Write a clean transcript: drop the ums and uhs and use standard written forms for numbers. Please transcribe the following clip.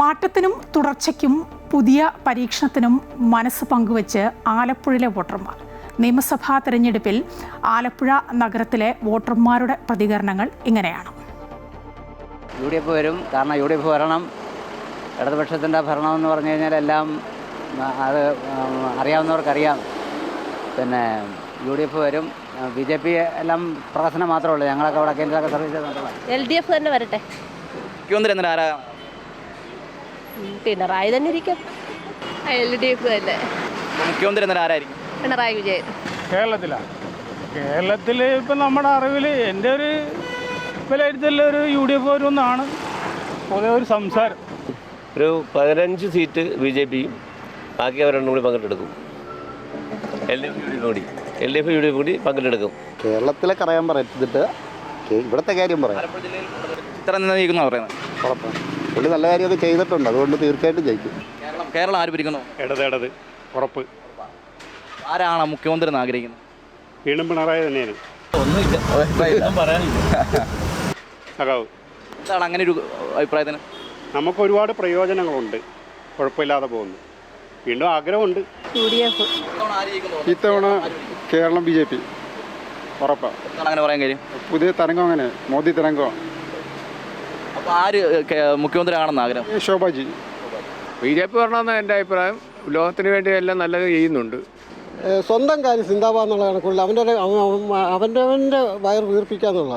മാറ്റത്തിനും തുടർച്ചയ്ക്കും പുതിയ പരീക്ഷണത്തിനും മനസ്സ് പങ്കുവച്ച് ആലപ്പുഴയിലെ വോട്ടർമാർ. നിയമസഭാ തെരഞ്ഞെടുപ്പിൽ ആലപ്പുഴ നഗരത്തിലെ വോട്ടർമാരുടെ പ്രതികരണങ്ങൾ ഇങ്ങനെയാണ്. UDF വരും, കാരണം UDF വരണം. ഇടതുപക്ഷത്തിൻ്റെ ഭരണമെന്ന് പറഞ്ഞു കഴിഞ്ഞാൽ എല്ലാം അത് അറിയാവുന്നവർക്കറിയാം. പിന്നെ UDF വരും. BJP എല്ലാം പ്രഹസനം മാത്രമേ ഉള്ളൂ. ഞങ്ങളൊക്കെ അവിടെ കേന്ദ്രമൊക്കെ സർവീസ് ചെയ്തിട്ടുള്ള LDF തന്നെ വരട്ടെ. പിണറായി തന്നെ ഇരിക്കും. LDF തന്നെ. മുഖ്യമന്ത്രി ആരായിരിക്കും? പിണറായി വിജയൻ. കേരളത്തിൽ ഇപ്പം നമ്മുടെ അറിവിൽ എൻ്റെ ഒരു വിലയിരുത്തൽ ഒരു UDF വരുമെന്നാണ് പൊതുവെ ഒരു സംസാരം. ഒരു 15 സീറ്റ് BJPയും ബാക്കി അവർ രണ്ടും കൂടി പങ്കെടുക്കും. LDF UDF കൂടി പങ്കെടുക്കും. കേരളത്തിലൊക്കെ അറിയാൻ പറയത്തിട്ട് ഇവിടുത്തെ കാര്യം പറയാം. പുള്ളി നല്ല കാര്യമൊക്കെ ചെയ്തിട്ടുണ്ട്, അതുകൊണ്ട് തീർച്ചയായിട്ടും ജയിക്കും. കേരളം ആര് ഭരിക്കുന്നു? ഇടത് ഉറപ്പ്. ആരാണ് മുഖ്യമന്ത്രി എന്ന് ആഗ്രഹിക്കുന്നത്? വീണ്ടും പിണറായി തന്നെയാണ്. എന്താണ് അങ്ങനെ ഒരു അഭിപ്രായത്തിന്? നമുക്ക് ഒരുപാട് പ്രയോജനങ്ങളുണ്ട്, കുഴപ്പമില്ലാതെ പോകുന്നു. വീണ്ടും ആഗ്രഹമുണ്ട്. UDF. ഇത്തവണ കേരളം BJP ഉറപ്പാണ്. അങ്ങനെ പറയാൻ കാര്യം പുതിയ തരംഗം, അങ്ങനെ മോദി തരംഗം. അപ്പോൾ ആര് മുഖ്യമന്ത്രി ആണെന്ന് ആഗ്രഹം? ശോഭാജി. BJP വരണമെന്നാണ് എൻ്റെ അഭിപ്രായം. ലോകത്തിന് വേണ്ടി എല്ലാം നല്ലത് ചെയ്യുന്നുണ്ട്. സ്വന്തം കാര്യം ചിന്താവാന്നുള്ള കണക്കുള്ള അവൻ്റെ വയർ വീർപ്പിക്കുക എന്നുള്ള